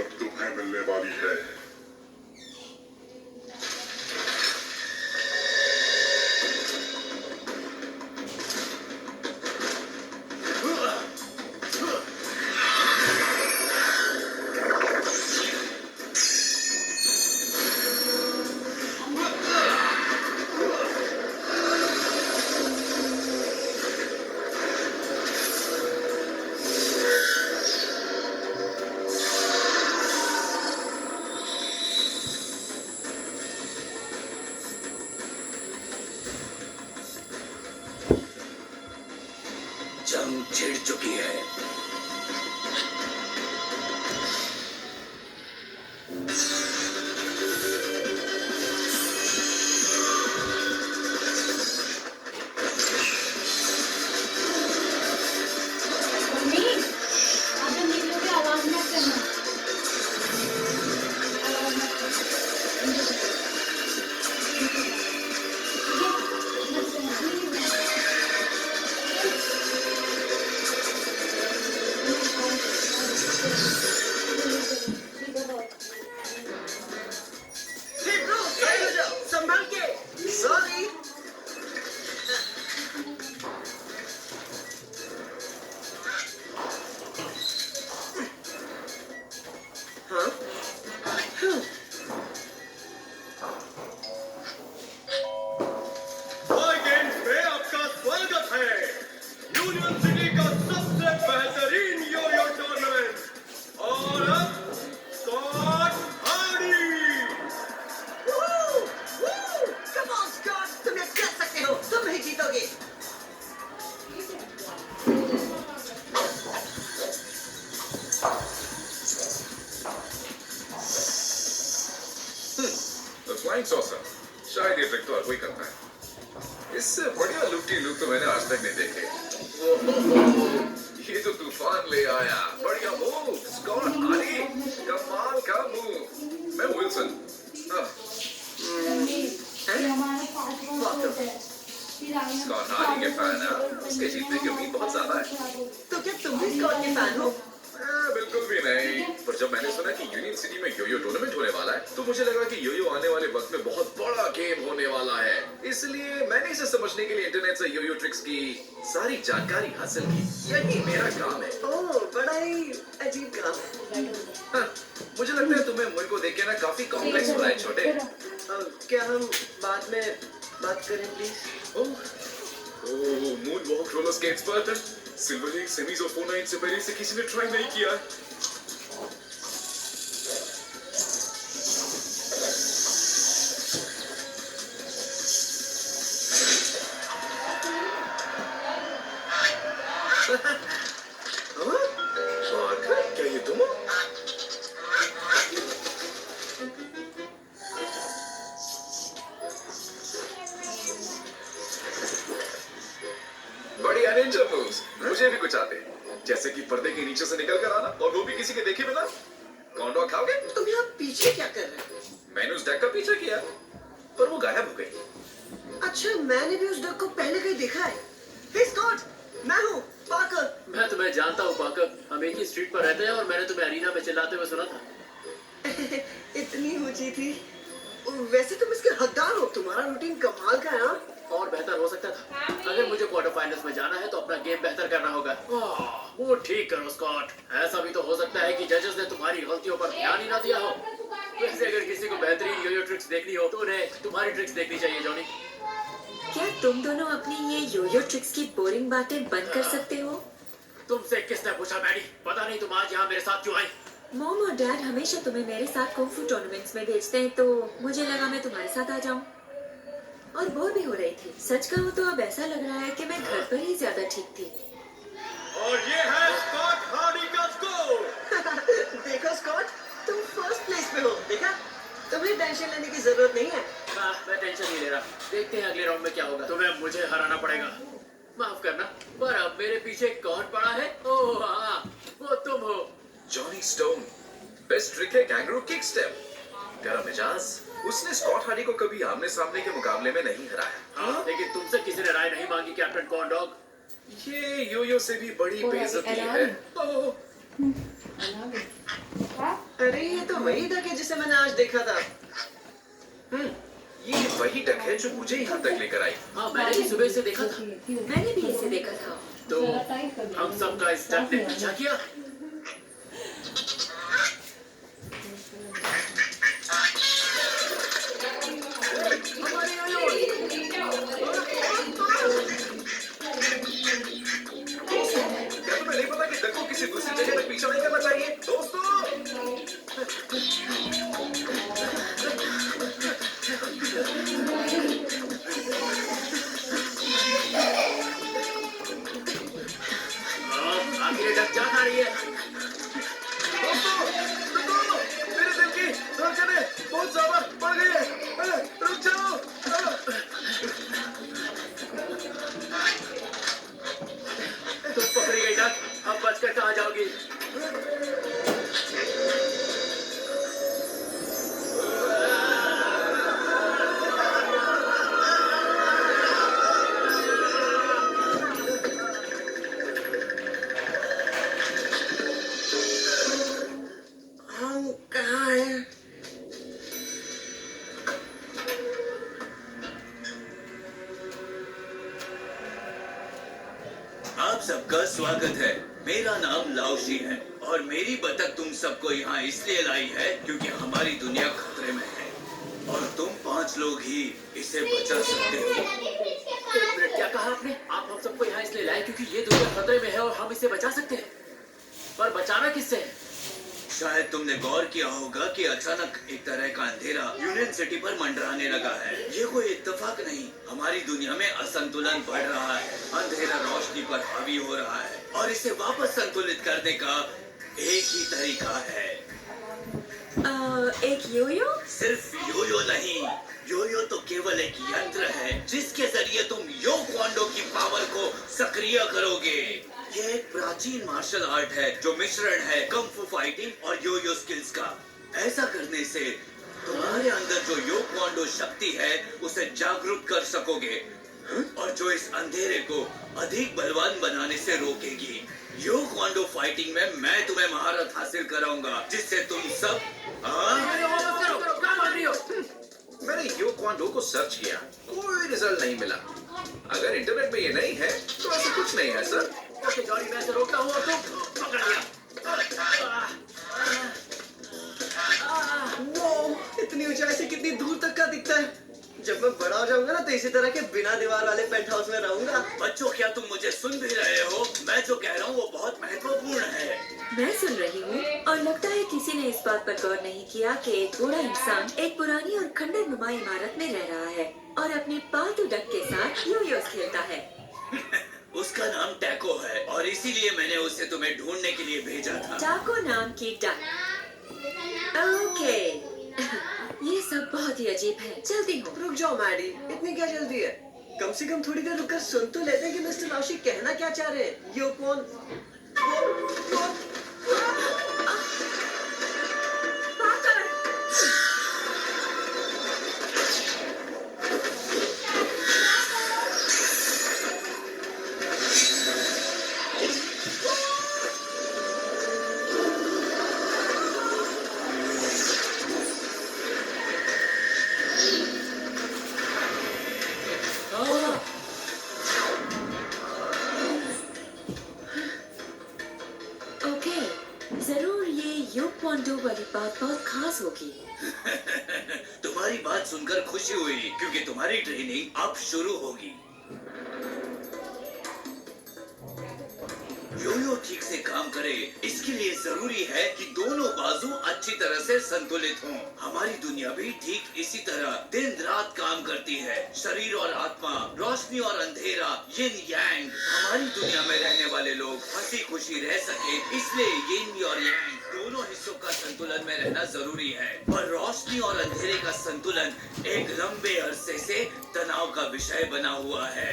अब तुम्हें मिलने वाली है। जंग छिड़ चुकी है। संभाल के। सॉरी। हाँ? गेम्स में आपका स्वागत है। यूनियन सिटी का सबसे बेहतरीन यो-यो टूर्नामेंट। और अब Scott Hardy. Come on, Scott, तुम ये कर सकते हो, तुम ही जीतोगे। तो फ्लाइंग सॉसर शायद ये ट्रिक तो हर कोई करता है। इससे बढ़िया लुटी लुक तो मैंने आज तक नहीं देखे। ये तो तूफान ले आया। बढ़िया मूव स्कॉट हार्डी, कमाल का मूव। मैं विल्सन। स्कॉट हार्डी के फैन है। उसके जीतने की उम्मीद बहुत ज्यादा है। तो क्या तुम भी स्कॉट के फैन हो? बिल्कुल भी नहीं। पर जब मैंने सुना कि यूनियन सिटी में यो-यो टूर्नामेंट होने वाला है तो मुझे लगा कि यो-यो आने वाले वक्त में बहुत बड़ा गेम होने वाला है। इसलिए मैंने इसे समझने के लिए इंटरनेट से यो-यो ट्रिक्स की सारी जानकारी हासिल की। यही मेरा काम है। ओह, बड़ा ही अजीब काम। हाँ, मुझे लगता है तुम्हें मुझको देख के ना काफी कॉम्प्लेक्स हो रहा है छोटे। क्या हम बाद में बात करें please? Oh, moon walk roller skates पर सिल्वर लीग सेमीज और 4 नाइट से पहले से किसी ने ट्राई नहीं किया। क्या ये तुम हो? बढ़िया निंजा मूव्स। मुझे भी कुछ आते हैं, जैसे कि पर्दे के नीचे से निकल कर आना और वो भी किसी के देखे बिना। कॉन्डो खाओगे? तुम यहाँ पीछे क्या कर रहे हो? मैंने उस डक का पीछा किया पर वो गायब हो गई। अच्छा, मैंने भी उस डक को पहले कहीं देखा है। हे स्कॉट, मैं हूँ पाकर। मैं तुम्हें जानता हूँ पाकर। हम एक ही स्ट्रीट पर रहते हैं और मैंने तुम्हें अरीना में चिल्लाते हुए सुना था। इतनी ऊंची थी। वैसे तुम इसके हकदार हो। तुम्हारा रूटीन कमाल का है। हाँ? और बेहतर हो सकता था। अगर मुझे क्वार्टर फाइनल्स में जाना है तो अपना गेम बेहतर करना होगा। वो ठीक करो स्कॉट। ऐसा भी तो हो सकता है कि जजेस ने तुम्हारी गलतियों पर ध्यान ही ना दिया हो। वैसे अगर किसी को बेहतरीन यो-यो ट्रिक्स देखनी हो तो उन्हें तुम्हारी ट्रिक्स देखनी चाहिए जॉनी। क्या तुम दोनों अपनी ये योयो ट्रिक्स की बोरिंग बातें बंद कर सकते हो? तुमसे किसने पूछा मैडी? पता नहीं तुम आज यहाँ मेरे साथ क्यों आई। मॉम और डैड हमेशा तुम्हें मेरे साथ कुंग फू टूर्नामेंट्स में भेजते हैं तो मुझे लगा मैं तुम्हारे साथ आ जाऊं। और बोर भी हो रही थी। सच कहूं तो अब ऐसा लग रहा है कि मैं घर पर ही ज्यादा ठीक थी। और ये है स्कॉट हार्डी का स्कोर। देखो स्कॉट, तुम फर्स्ट प्लेस पे हो। देखा? तुम्हें टेंशन लेने की जरूरत नहीं है। मैं टेंशन नहीं ले रहा। देखते हैं अगले राउंड में क्या होगा। तुम्हें मुझे हराना पड़ेगा। माफ करना, पर अब मेरे पीछे कौन पड़ा है? ओह हाँ, वो तुम हो। Johnny stone. बेस्ट ट्रिक है कैंगरू किक स्टेप। गरम मिजाज। उसने स्कॉट हार्डी को कभी आमने सामने के मुकाबले में नहीं हराया। हाँ, लेकिन तुमसे किसी ने राय नहीं मांगी कैप्टन कॉर्नडॉग। ये यो-यो से भी बड़ी बेइज्जती है। ओह, अरे ये तो वही डक है जिसे मैंने आज देखा था। ये वही डक है जो मुझे यहाँ तक लेकर आई। हाँ, मैंने भी सुबह से देखा था। मैंने भी इसे देखा था। तो हम सबका स्टेप ने पीछा किया। क्या तुम्हें नहीं पता कि डक को किसी दूसरी जगह तक पीछा नहीं करना चाहिए दोस्तों? आखिर डक जा खा रही है। दोस्तों, रुको! मेरे दिल की धड़कनें बहुत ज्यादा बढ़ गई है। रुक जाओ! तुम पकड़ी गई डक, अब बचकर कहाँ जाओगी? हम कहाँ हैं? आप सबका स्वागत है। मेरा नाम लाओशी है और मेरी बतख तुम सबको यहाँ इसलिए लाई है क्योंकि हमारी दुनिया खतरे में है और तुम 5 लोग ही इसे बचा सकते हो। एक मिनट, क्या कहा आपने? आप हम सबको यहाँ इसलिए लाए क्योंकि ये दुनिया खतरे में है और हम इसे बचा सकते हैं। पर बचाना किससे है? शायद तुमने गौर किया होगा कि अचानक एक तरह का अंधेरा यूनियन सिटी पर मंडराने लगा है। ये कोई इत्तेफाक नहीं, हमारी दुनिया में असंतुलन बढ़ रहा है। अंधेरा रोशनी पर हावी हो रहा है और इसे वापस संतुलित करने का एक ही तरीका है। एक योयो? सिर्फ योयो नहीं, योयो तो केवल एक यंत्र है जिसके जरिए तुम यो क्वांडो की पावर को सक्रिय करोगे। ये एक प्राचीन मार्शल आर्ट है जो मिश्रण है कung fu फाइटिंग और योयो स्किल्स का। ऐसा करने से तुम्हारे अंदर जो यो क्वांडो शक्ति है उसे जागरूक कर सकोगे और जो इस अंधेरे को अधिक बलवान बनाने से रोकेगी। यो क्वांडो फाइटिंग में मैं तुम्हें महारत हासिल कराऊंगा जिससे तुम सब क्या मान रही हो? मैंने यो क्वांडो को सर्च किया, कोई रिजल्ट नहीं मिला। अगर इंटरनेट में ये नहीं है तो ऐसा कुछ नहीं है सर। ओके जॉनी, मैं इसे रोकता हूँ और तुम पकड़ लिया। वो इतनी ऊंचाई से कितनी दूर तक का दिखता है। जब मैं बड़ा हो जाऊंगा ना तो इसी तरह के बिना दीवार वाले पेंट हाउस में रहूंगा। बच्चों, क्या तुम मुझे सुन भी रहे हो? मैं जो कह रहा हूँ वो बहुत महत्वपूर्ण है। मैं सुन रही हूँ और लगता है किसी ने इस बात पर गौर नहीं किया कि एक बूढ़ा इंसान एक पुरानी और खंडर नुमा इमारत में रह रहा है और अपने पालतू डक के साथ योयोस खेलता है। उसका नाम टैको है और इसीलिए मैंने उसे तुम्हें ढूंढने के लिए भेजा था। टाको नाम की डक। ओके ये सब बहुत ही अजीब है। चलती हूँ। रुक जाओ मैडी, इतनी क्या जल्दी है? कम से कम थोड़ी देर रुककर सुन तो लेते हैं कि मिस्टर लाओशी कहना क्या चाह रहे हैं। यो कौन? ओके जरूर ये यो क्वांडो वाली बात बहुत खास होगी। तुम्हारी बात सुनकर खुशी हुई क्योंकि तुम्हारी ट्रेनिंग अब शुरू होगी। योयो ठीक से काम करे इसके लिए जरूरी है कि दोनों बाजू अच्छी तरह से संतुलित हों। हमारी दुनिया भी ठीक इसी तरह दिन रात काम करती है। शरीर और आत्मा, रोशनी और अंधेरा, यिन यांग। हमारी दुनिया में रहने वाले लोग हंसी खुशी रह सके इसलिए यिन और यांग दोनों हिस्सों का संतुलन में रहना जरूरी है। पर रोशनी और अंधेरे का संतुलन एक लंबे अरसे से तनाव का विषय बना हुआ है।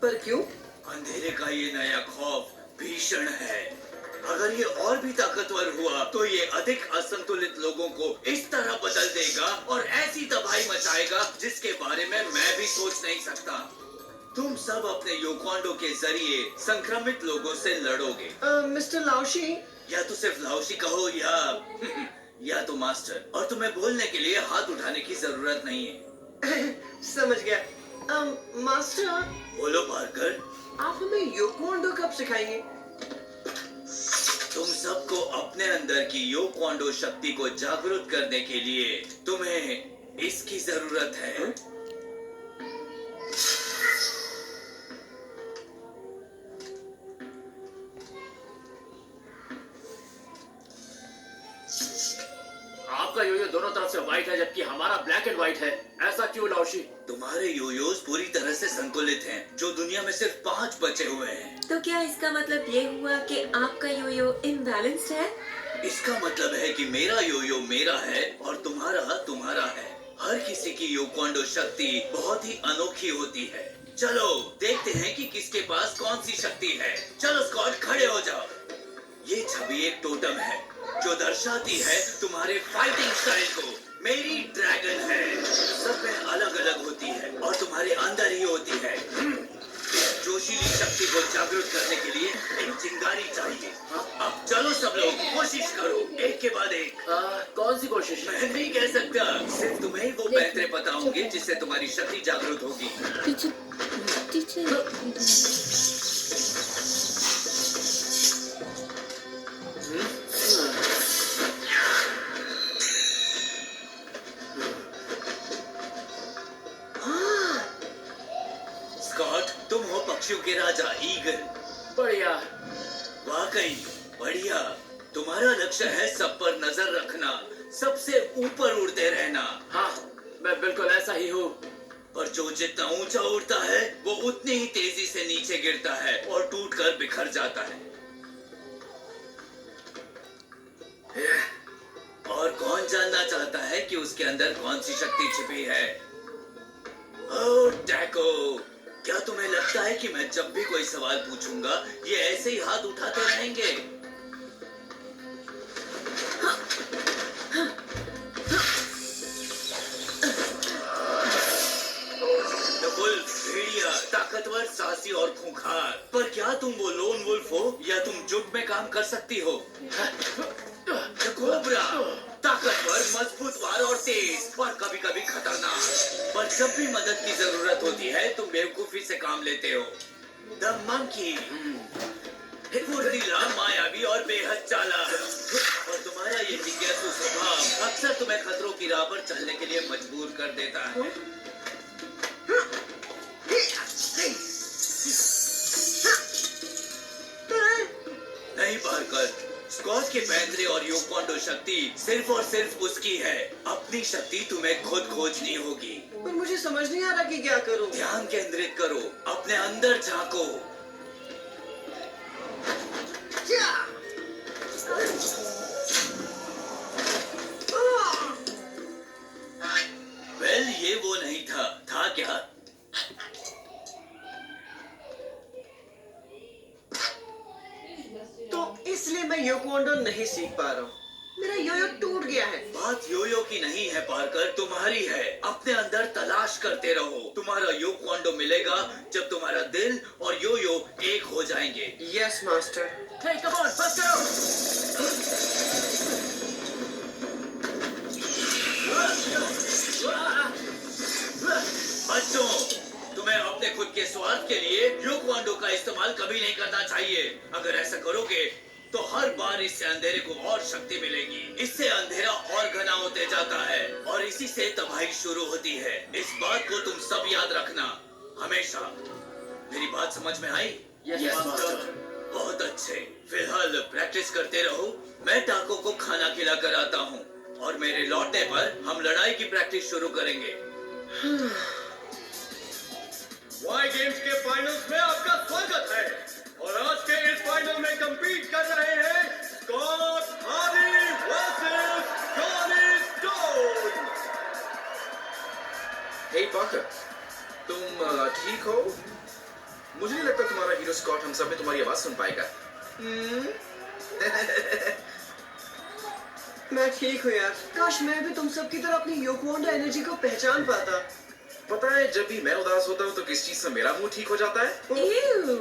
पर क्यों? अंधेरे का ये नया खौफ भीषण है। अगर ये और भी ताकतवर हुआ तो ये अधिक असंतुलित लोगों को इस तरह बदल देगा और ऐसी तबाही मचाएगा जिसके बारे में मैं भी सोच नहीं सकता। तुम सब अपने योक्वांडो के जरिए संक्रमित लोगों से लड़ोगे, मिस्टर लाओशी, या तो सिर्फ लाओशी कहो या तो मास्टर, और तुम्हें बोलने के लिए हाथ उठाने की जरूरत नहीं है। समझ गया। मास्टर, बोलो पार्कर। आप हमें योकोंडो कब सिखाएंगे? तुम सबको अपने अंदर की योक्वांडो शक्ति को जागृत करने के लिए तुम्हें इसकी जरूरत है। आपका योयो दोनों तरफ से व्हाइट है जबकि हमारा ब्लैक एंड व्हाइट है। ऐसा क्यों लाओशी? तुम्हारे योयोस पूरी तरह से संतुलित हैं, जो दुनिया में सिर्फ 5 बचे हुए हैं। तो क्या इसका मतलब ये हुआ कि आपका योयो इम्बैलेंस्ड है? इसका मतलब है कि मेरा योयो मेरा है और तुम्हारा तुम्हारा है। हर किसी की योक्वांडो शक्ति बहुत ही अनोखी होती है। चलो देखते हैं कि किसके पास कौन सी शक्ति है। चलो स्कॉट, खड़े हो जाओ। ये छवि एक टोटम है जो दर्शाती है तुम्हारे फाइटिंग स्टाइल को। मेरी ड्रैगन है, सब में अलग अलग होती है और तुम्हारे अंदर ही होती है। इस जोशीली शक्ति को जागृत करने के लिए एक चिंगारी चाहिए। अब चलो सब लोग कोशिश करो, एक के बाद एक। कौन सी कोशिश? मैं नहीं कह सकता, सिर्फ तुम्हें ही वो पैंतरे पता होंगे जिससे तुम्हारी शक्ति जागृत होगी। स्कॉट, तुम हो पक्षियों के राजा ईगल। बढ़िया। वाकई बढ़िया। तुम्हारा लक्ष्य है सब पर नजर रखना, सबसे ऊपर उड़ते रहना। हाँ, मैं बिल्कुल ऐसा ही हूँ। पर जो जितना ऊंचा उड़ता है वो उतनी ही तेजी से नीचे गिरता है और टूटकर बिखर जाता है। और कौन जानना चाहता है कि उसके अंदर कौन सी शक्ति छिपी है? ओह टैको, क्या तुम्हें लगता है कि मैं जब भी कोई सवाल पूछूंगा ये ऐसे ही हाथ उठाते रहेंगे? भेड़िया, ताकतवर, साहसी और खूंखार। पर क्या तुम वो लोन वुल्फ हो या तुम जुट में काम कर सकती हो? कोबरा, ताकतवर, मजबूत वार और तेज, और कभी कभी खतरनाक। पर जब भी मदद की जरूरत होती है तुम बेवकूफी से काम लेते हो। द मंकी, फुर्तीला, मायावी और बेहद चालाक। और तुम्हारा ये जिज्ञासु स्वभाव अक्सर तुम्हें खतरों की राह पर चलने के लिए मजबूर कर देता है। नहीं पार्कर, स्कॉट के पैंतरे और योक्वांडो शक्ति सिर्फ और सिर्फ उसकी है। अपनी शक्ति तुम्हें खुद खोजनी होगी। पर मुझे समझ नहीं आ रहा कि क्या करूं। ध्यान केंद्रित करो, अपने अंदर झांको। वेल, ये वो नहीं था क्या? तो इसलिए मैं योकोंडो नहीं सीख पा रहा हूँ। मेरा योयो टूट गया है। बात योयो की नहीं है पार्कर, तुम्हारी है। अपने अंदर तलाश करते रहो। तुम्हारा योक्वांडो मिलेगा जब तुम्हारा दिल और योयो एक हो जाएंगे। Yes master. Hey come on, बस करो। बच्चों, तुम्हें अपने खुद के स्वार्थ के लिए योक्वांडो का इस्तेमाल कभी नहीं करना चाहिए। अगर ऐसा करोगे तो हर बार इससे अंधेरे को और शक्ति मिलेगी। इससे अंधेरा और घना होते जाता है और इसी से तबाही शुरू होती है। इस बात को तुम सब याद रखना हमेशा। मेरी बात समझ में आई? Yes, master. बहुत अच्छे। फिलहाल प्रैक्टिस करते रहो। मैं टाको को खाना खिला कर आता हूँ और मेरे लौटने पर हम लड़ाई की प्रैक्टिस शुरू करेंगे। वाई गेम्स के फाइनल्स में आपका स्वागत है और आज के इस फाइनल में compete कर रहे हैं Scott Hardy versus Johnny Stone. Hey Parker, तुम ठीक हो? मुझे नहीं लगता तुम्हारा हीरो स्कॉट हम सब में तुम्हारी आवाज सुन पाएगा। मैं ठीक हूँ यार। काश मैं भी तुम सब की तरह अपनी योकोंडो एनर्जी को पहचान पाता। पता है जब भी मैं उदास होता हूँ तो किस चीज से मेरा मूड ठीक हो जाता है? Ew!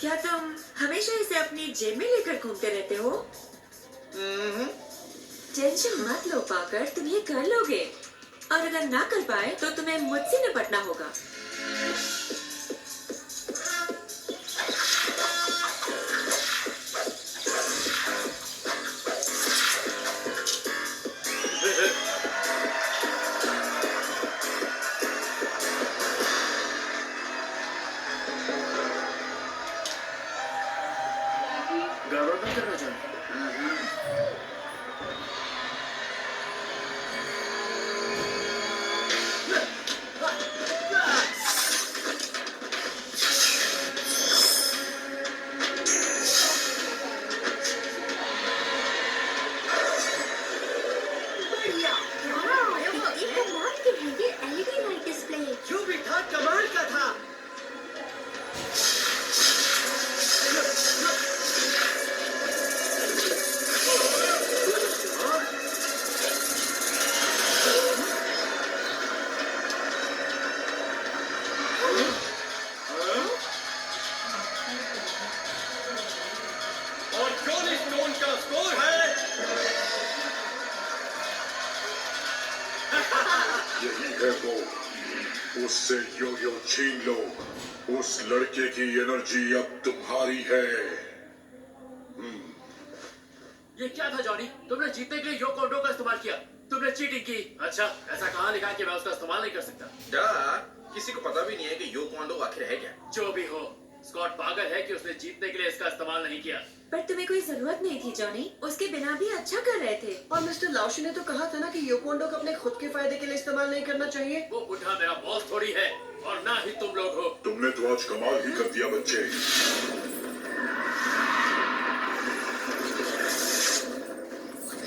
क्या तुम हमेशा इसे अपनी जेब में लेकर घूमते रहते हो? टेंशन मत लो पाकर, तुम ये कर लोगे। और अगर ना कर पाए तो तुम्हें मुझसे निपटना होगा। गड़बड़ मत करना चाहिए। जो भी था कमाल का था। और जॉनी स्टोन का स्कोर है यही है वो, उससे यो यो छीन लो। उस लड़के की एनर्जी अब तुम्हारी है। ये क्या था जॉनी? तुमने जीतने के लिए यो कोंडो का इस्तेमाल किया। तुमने चीटिंग की। अच्छा, ऐसा कहाँ लिखा है कि मैं उसका इस्तेमाल नहीं कर सकता? क्या किसी को पता भी नहीं है कि यो क्वांडो आखिर है क्या? जो भी हो, स्कॉट पागल है कि उसने जीतने के लिए इसका इस्तेमाल नहीं किया। पर तुम्हें कोई जरूरत नहीं थी जॉनी, उसके बिना भी अच्छा कर रहे थे। और मिस्टर लाउशी ने तो कहा था ना कि योकोंडो को अपने खुद के फायदे के लिए इस्तेमाल नहीं करना चाहिए। वो बुढ़ा मेरा बॉस थोड़ी है, और ना ही तुम लोग हो। तुमने तो आज कमाल ही कर दिया बच्चे।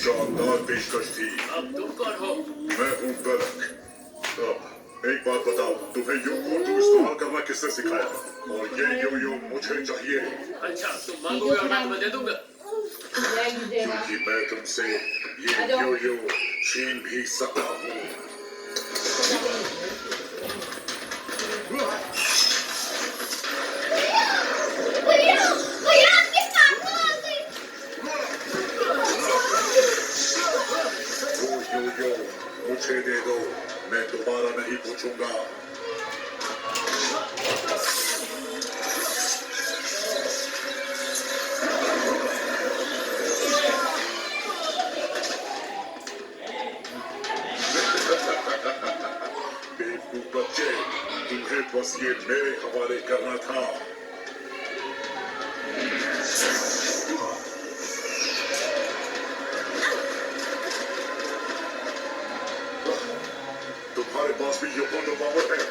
शानदार पेशकश थी। अब तुम कौन हो? मैं हूँ बरक। अब एक बात बताओ, तुम्हें यो कोंडो इस्तेमाल करना किसने सिखाया? और ये यो यो मुझे चाहिए, अच्छा, तुम मांगोगे और मैं तुम्हें दे दूंगा। क्योंकि मैं तुमसे ये यो यो छीन भी सकता हूँ। वो यो यो मुझे दे दो, मैं दोबारा नहीं पूछूंगा। बेवकूफ बच्चे, तुम्हें बस ये मेरे हवाले करना था। तुम्हारे पास भी योकोंडो पावर है।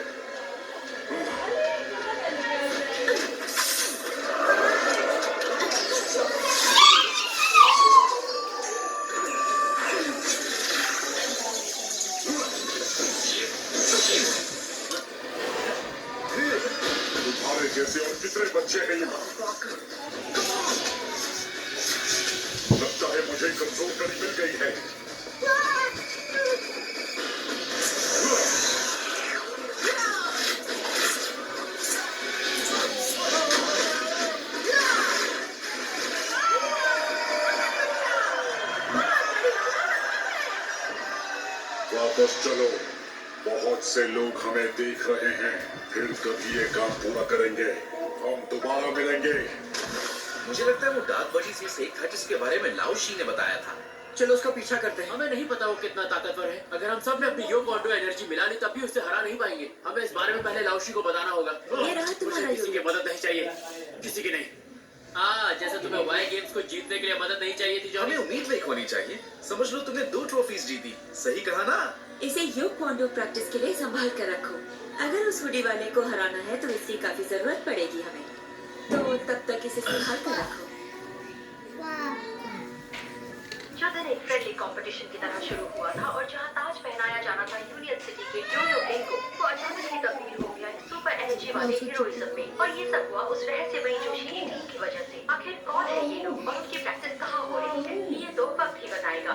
तुम्हारे जैसे और कितने बच्चे हैं यहाँ? लगता है मुझे कमजोर कड़ी मिल गई है। वापस चलो, बहुत से लोग हमें देख रहे हैं। फिर कभी ये काम पूरा करेंगे, हम दोबारा मिलेंगे। मुझे लगता है वो डार्क बडी से एक था जिसके बारे में लाओशी ने बताया था। चलो उसका पीछा करते हैं। हमें नहीं पता वो कितना ताकतवर है। अगर हम सब ने अपनी यो कोंडो एनर्जी मिला ली तब भी उससे हरा नहीं पाएंगे। हमें इस बारे में पहले लाओशी को बताना होगा। ये रहा तुम्हारा मुझे किसी की यो-यो। मदद नहीं चाहिए, किसी की नहीं। जैसे तुम्हें वाई गेम्स को जीतने के लिए मदद नहीं चाहिए थी हमें जॉनी। उम्मीद नहीं खोनी चाहिए। समझ लो तुमने 2 ट्रॉफीज जीती। सही कहा ना? इसे यो क्वांडो प्रैक्टिस के लिए संभाल कर रखो। अगर उस हुडी वाले को हराना है तो इसकी काफी जरूरत पड़ेगी हमें, तो तब तक इसे संभाल कर रखो। जो दिन एक फ्रेंडली कंपटीशन की तरह शुरू हुआ था और जहां ताज पहनाया जाना था यूनियन सिटी के यो-यो किंग को, वो अचानक ही तब्दील हो गया एक सुपर एनर्जी वाले हीरोइज्म में। और ये सब हुआ उस रहस्यमयी जोशीली टीम की वजह से। आखिर कौन है ये लोग और उनकी प्रैक्टिस कहाँ हो रही है, ये तो वक्त ही बताएगा।